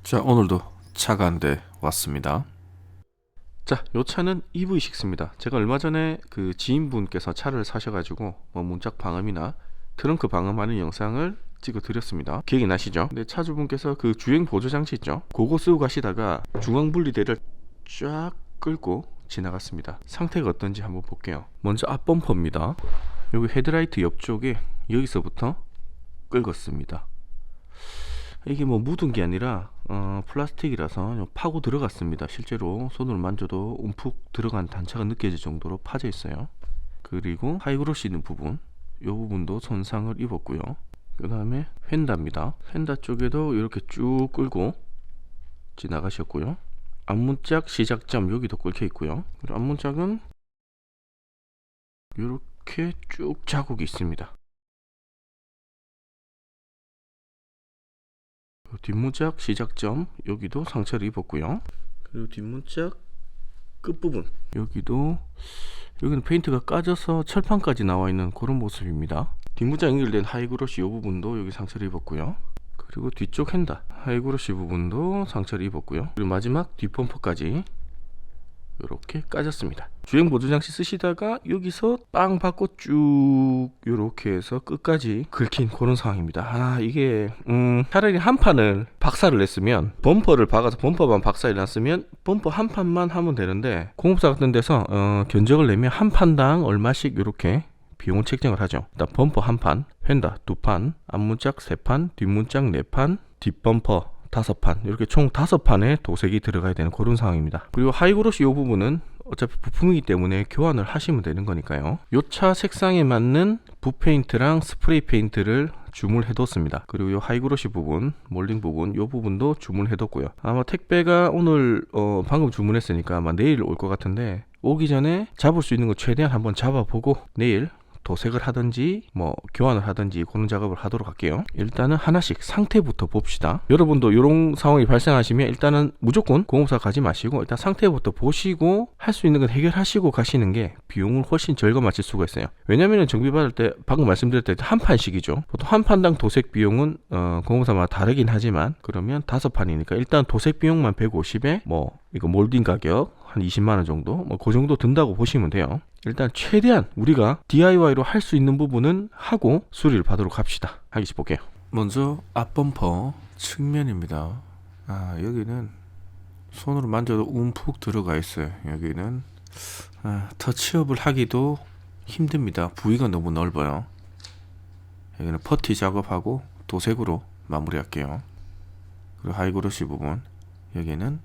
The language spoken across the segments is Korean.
자, 오늘도 차가 한 대 왔습니다. 자, 요 차는 EV6입니다. 제가 얼마 전에 그 지인분께서 차를 사셔가지고 뭐 문짝 방음이나 트렁크 방음하는 영상을 찍어 드렸습니다. 기억이 나시죠? 근데 차주분께서 그 주행 보조 장치 있죠? 그거 쓰고 가시다가 중앙 분리대를 쫙 끌고 지나갔습니다. 상태가 어떤지 한번 볼게요. 먼저 앞 범퍼입니다. 여기 헤드라이트 옆쪽에 여기서부터 긁었습니다. 이게 뭐 묻은 게 아니라 플라스틱이라서 파고 들어갔습니다. 실제로 손으로 만져도 움푹 들어간 단차가 느껴질 정도로 파져 있어요. 그리고 하이그로시 있는 부분, 이 부분도 손상을 입었고요. 그 다음에 휀다입니다. 휀다 쪽에도 이렇게 쭉 끌고 지나가셨고요. 앞문짝 시작점 여기도 끓여 있고요. 그리고 앞문짝은 이렇게 쭉 자국이 있습니다. 뒷문짝 시작점 여기도 상처를 입었고요. 그리고 뒷문짝 끝부분 여기는 페인트가 까져서 철판까지 나와 있는 그런 모습입니다. 뒷문짝 연결된 하이그로시 이 부분도 여기 상처를 입었고요. 그리고 뒤쪽 핸다 하이그로시 부분도 상처를 입었고요. 그리고 마지막 뒷범퍼까지 이렇게 까졌습니다. 주행 보조 장치 쓰시다가 여기서 빵 받고 쭉 이렇게 해서 끝까지 긁힌 그런 상황입니다. 이게 차라리 한 판을 박살을 냈으면, 범퍼를 박아서 범퍼만 박살이 났으면 범퍼 한 판만 하면 되는데, 공업사 같은 데서 견적을 내면 한 판당 얼마씩 이렇게 비용을 책정을 하죠. 일단 범퍼 한 판, 휀다 두 판, 앞문짝 세 판, 뒷문짝 네 판, 뒷범퍼 5판, 이렇게 총 5판에 도색이 들어가야 되는 그런 상황입니다. 그리고 하이그로시 이 부분은 어차피 부품이기 때문에 교환을 하시면 되는 거니까요. 이 차 색상에 맞는 붓페인트랑 스프레이 페인트를 주문해 뒀습니다. 그리고 이 하이그로시 부분, 몰딩 부분, 이 부분도 주문해 뒀고요. 아마 택배가 오늘 방금 주문했으니까 아마 내일 올 것 같은데, 오기 전에 잡을 수 있는 거 최대한 한번 잡아보고 내일 도색을 하든지 뭐 교환을 하든지 그런 작업을 하도록 할게요. 일단은 하나씩 상태부터 봅시다. 여러분도 이런 상황이 발생하시면 일단은 무조건 공업사 가지 마시고 일단 상태부터 보시고 할 수 있는 건 해결하시고 가시는 게 비용을 훨씬 절감하실 수가 있어요. 왜냐면은 정비 받을 때 방금 말씀드렸을 때 한 판씩이죠. 보통 한 판당 도색 비용은 공업사마다 다르긴 하지만, 그러면 5판이니까 일단 도색 비용만 150에 뭐 이거 몰딩 가격 한 20만원 정도, 뭐 그 정도 든다고 보시면 돼요. 일단 최대한 우리가 DIY로 할 수 있는 부분은 하고 수리를 받도록 합시다. 하기씩 볼게요. 먼저 앞범퍼 측면입니다. 여기는 손으로 만져도 움푹 들어가 있어요. 여기는 터치업을 하기도 힘듭니다. 부위가 너무 넓어요. 여기는 퍼티 작업하고 도색으로 마무리할게요. 그리고 하이그로시 부분, 여기는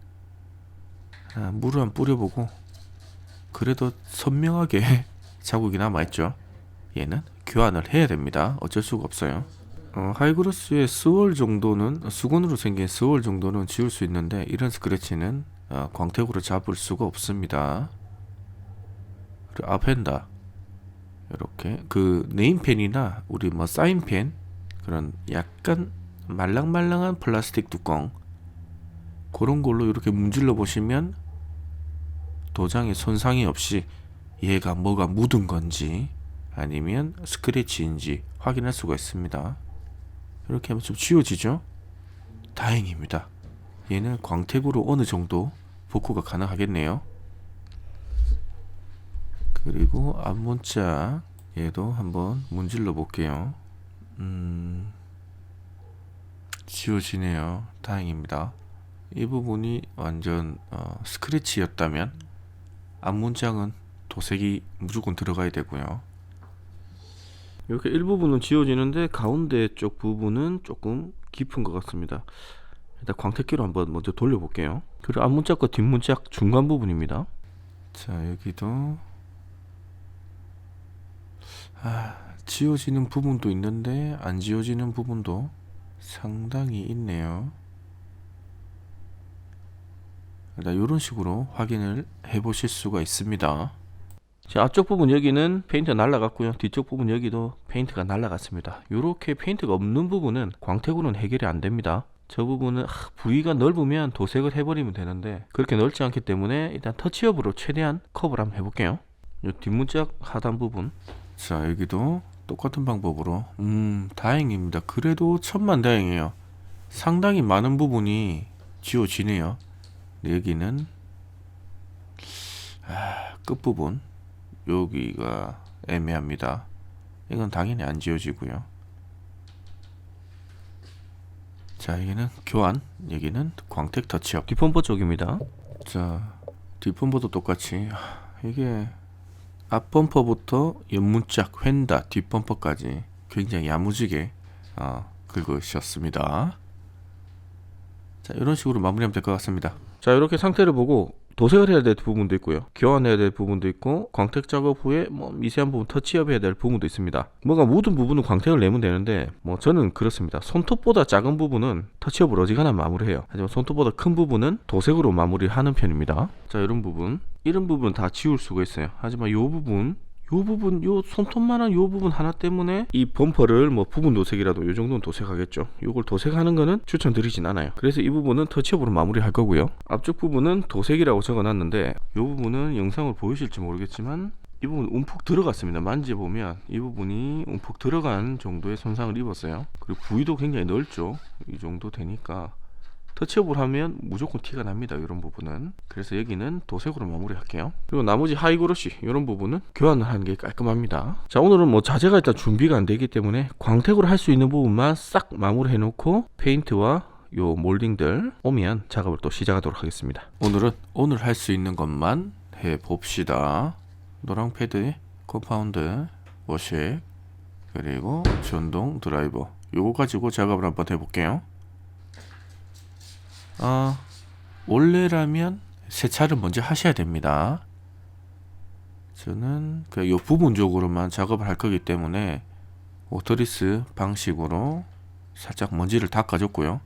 물을 한번 뿌려보고 그래도 선명하게 자국이 남아있죠. 얘는 교환을 해야 됩니다. 어쩔 수가 없어요. 하이그로스의 스월 정도는, 수건으로 생긴 스월 정도는 지울 수 있는데, 이런 스크래치는 광택으로 잡을 수가 없습니다. 그리고 앞엔다 이렇게 그 네임펜이나 우리 뭐 사인펜, 그런 약간 말랑말랑한 플라스틱 뚜껑, 그런 걸로 이렇게 문질러 보시면 도장에 손상이 없이 얘가 뭐가 묻은 건지 아니면 스크래치인지 확인할 수가 있습니다. 이렇게 하면 좀 지워지죠? 다행입니다. 얘는 광택으로 어느 정도 복구가 가능하겠네요. 그리고 앞문짝 얘도 한번 문질러 볼게요. 지워지네요. 다행입니다. 이 부분이 완전 스크래치였다면 앞문짝은 도색이 무조건 들어가야 되고요. 이렇게 일부분은 지워지는데 가운데 쪽 부분은 조금 깊은 것 같습니다. 일단 광택기로 한번 먼저 돌려볼게요. 그리고 앞문짝과 뒷문짝 중간 부분입니다. 자, 여기도 지워지는 부분도 있는데 안 지워지는 부분도 상당히 있네요. 이런 식으로 확인을 해 보실 수가 있습니다. 자, 앞쪽 부분 여기는 페인트 날라갔고요. 뒤쪽 부분 여기도 페인트가 날라갔습니다. 이렇게 페인트가 없는 부분은 광택으로는 해결이 안 됩니다. 저 부분은 부위가 넓으면 도색을 해버리면 되는데 그렇게 넓지 않기 때문에 일단 터치업으로 최대한 커버를 한번 해볼게요. 이 뒷문짝 하단 부분, 자 여기도 똑같은 방법으로 다행입니다. 그래도 천만다행이에요. 상당히 많은 부분이 지워지네요. 여기는 끝부분 여기가 애매합니다. 이건 당연히 안 지워지고요. 자, 여기는 교환, 여기는 광택 터치업. 뒷범퍼 쪽입니다. 자, 뒷범퍼도 똑같이 이게 앞범퍼부터 옆문짝, 휀다, 뒷범퍼까지 굉장히 야무지게 긁으셨습니다. 자, 이런 식으로 마무리하면 될 것 같습니다. 자, 이렇게 상태를 보고 도색을 해야 될 부분도 있고요, 교환해야 될 부분도 있고, 광택 작업 후에 미세한 부분 터치업 해야 될 부분도 있습니다. 뭐가 묻은 부분은 광택을 내면 되는데 저는 그렇습니다. 손톱보다 작은 부분은 터치업을 어지간하면 마무리해요. 하지만 손톱보다 큰 부분은 도색으로 마무리하는 편입니다. 자, 이런 부분은 다 지울 수가 있어요. 하지만 요 부분, 요 손톱만한 요 부분 하나 때문에 이 범퍼를 부분 도색이라도 요 정도는 도색하겠죠. 요걸 도색하는 거는 추천드리진 않아요. 그래서 이 부분은 터치업으로 마무리할 거고요. 앞쪽 부분은 도색이라고 적어놨는데 요 부분은 영상으로 보이실지 모르겠지만 이 부분 움푹 들어갔습니다. 만져보면 이 부분이 움푹 들어간 정도의 손상을 입었어요. 그리고 부위도 굉장히 넓죠. 이 정도 되니까 터치업을 하면 무조건 티가 납니다. 이런 부분은. 그래서 여기는 도색으로 마무리할게요. 그리고 나머지 하이그로시 이런 부분은 교환을 하는 게 깔끔합니다. 자, 오늘은 자재가 일단 준비가 안 되기 때문에 광택으로 할 수 있는 부분만 싹 마무리해 놓고 페인트와 요 몰딩들 오면 작업을 또 시작하도록 하겠습니다. 오늘은 오늘 할 수 있는 것만 해 봅시다. 노랑 패드, 컴파운드, 워식, 그리고 전동 드라이버, 요거 가지고 작업을 한번 해볼게요. 원래라면 세차를 먼저 하셔야 됩니다. 저는 요 부분적으로만 작업을 할 거기 때문에 오토리스 방식으로 살짝 먼지를 닦아줬고요.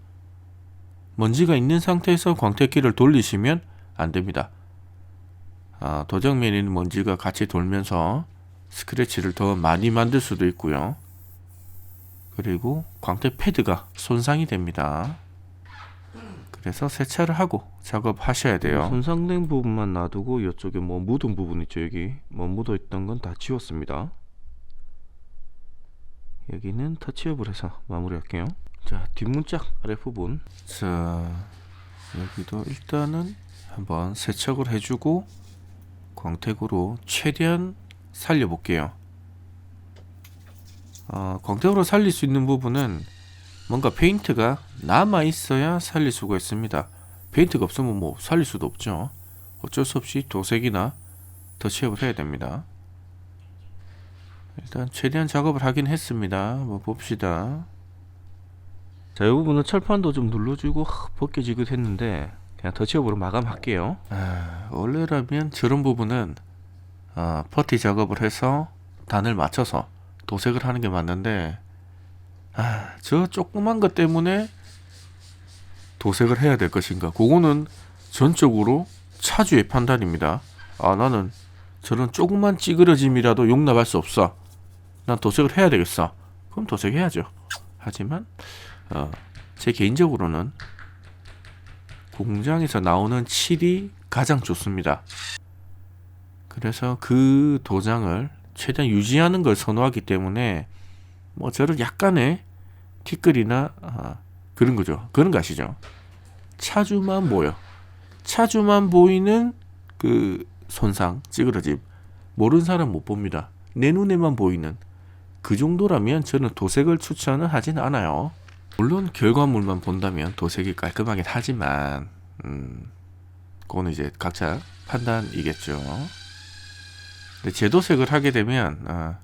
먼지가 있는 상태에서 광택기를 돌리시면 안 됩니다. 도장면에 있는 먼지가 같이 돌면서 스크래치를 더 많이 만들 수도 있고요. 그리고 광택 패드가 손상이 됩니다. 그래서 세차를 하고 작업하셔야 돼요. 손상된 부분만 놔두고 이쪽에 묻은 부분 있죠. 여기 묻어 있던 건 다 지웠습니다. 여기는 터치업을 해서 마무리할게요. 자, 뒷문짝 아랫부분, 자, 여기도 일단은 한번 세척을 해주고 광택으로 최대한 살려볼게요. 광택으로 살릴 수 있는 부분은 뭔가 페인트가 남아 있어야 살릴 수가 있습니다. 페인트가 없으면 살릴 수도 없죠. 어쩔 수 없이 도색이나 터치업을 해야 됩니다. 일단 최대한 작업을 하긴 했습니다. 봅시다. 자, 이 부분은 철판도 좀 눌러주고 벗겨지기도 했는데 그냥 터치업으로 마감할게요. 원래라면 저런 부분은 퍼티 작업을 해서 단을 맞춰서 도색을 하는 게 맞는데 저 조그만 것 때문에 도색을 해야 될 것인가, 그거는 전적으로 차주의 판단입니다. 나는 저런 조그만 찌그러짐이라도 용납할 수 없어, 난 도색을 해야 되겠어, 그럼 도색해야죠. 하지만 제 개인적으로는 공장에서 나오는 칠이 가장 좋습니다. 그래서 그 도장을 최대한 유지하는 걸 선호하기 때문에 저런 약간의 티끌이나 그런 거죠. 그런 거 아시죠? 차주만 보이는 그 손상, 찌그러짐, 모르는 사람 못 봅니다. 내 눈에만 보이는 그 정도라면 저는 도색을 추천을 하진 않아요. 물론 결과물만 본다면 도색이 깔끔하긴 하지만 그거는 이제 각자 판단이겠죠. 근데 재도색을 하게 되면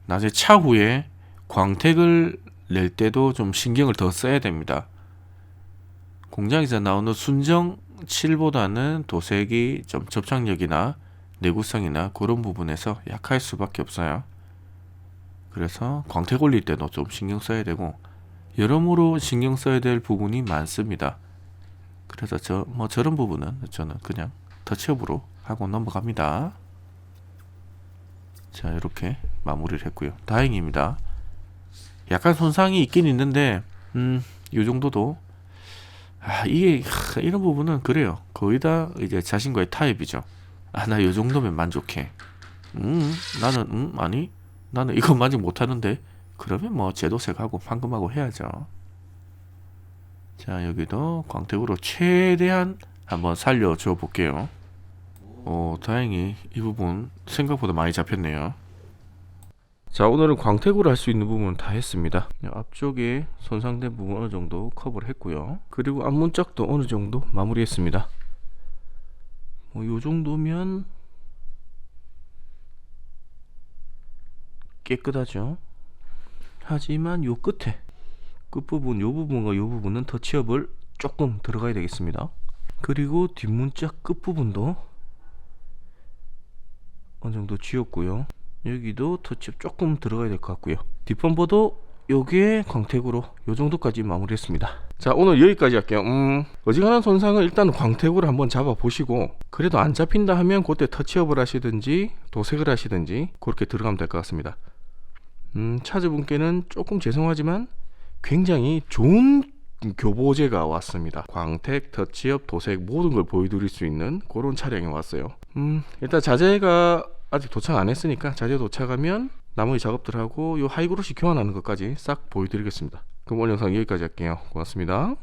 나중에 차후에 광택을 낼 때도 좀 신경을 더 써야 됩니다. 공장에서 나오는 순정 칠보다는 도색이 좀 접착력이나 내구성이나 그런 부분에서 약할 수밖에 없어요. 그래서 광택 올릴 때도 좀 신경 써야 되고 여러모로 신경 써야 될 부분이 많습니다. 그래서 저런 부분은 저는 그냥 터치업으로 하고 넘어갑니다. 자, 이렇게 마무리를 했고요. 다행입니다. 약간 손상이 있긴 있는데 이 정도도 이게 이런 부분은 그래요. 거의 다 이제 자신과의 타협이죠. 나 이 정도면 만족해. 나는 아니 나는 이거 만족 못하는데, 그러면 재도색하고 판금하고 해야죠. 자, 여기도 광택으로 최대한 한번 살려줘 볼게요. 다행히 이 부분 생각보다 많이 잡혔네요. 자, 오늘은 광택으로 할 수 있는 부분은 다 했습니다. 앞쪽에 손상된 부분 어느 정도 커버를 했고요. 그리고 앞문짝도 어느 정도 마무리했습니다. 요 정도면 깨끗하죠. 하지만 요 끝에 끝부분, 요 부분과 요 부분은 터치업을 조금 들어가야 되겠습니다. 그리고 뒷문짝 끝부분도 어느 정도 지웠고요. 여기도 터치업 조금 들어가야 될 것 같고요. 뒷범퍼도 요게 광택으로 요 정도까지 마무리했습니다. 자, 오늘 여기까지 할게요. 어지간한 손상을 일단 광택으로 한번 잡아 보시고, 그래도 안 잡힌다 하면 그때 터치업을 하시든지 도색을 하시든지 그렇게 들어가면 될 것 같습니다. 차주분께는 조금 죄송하지만 굉장히 좋은 교보제가 왔습니다. 광택, 터치업, 도색 모든 걸 보여드릴 수 있는 그런 차량이 왔어요. 일단 자재가 아직 도착 안 했으니까 자재 도착하면 나머지 작업들하고 요 하이그로시 교환하는 것까지 싹 보여드리겠습니다. 그럼 오늘 영상 여기까지 할게요. 고맙습니다.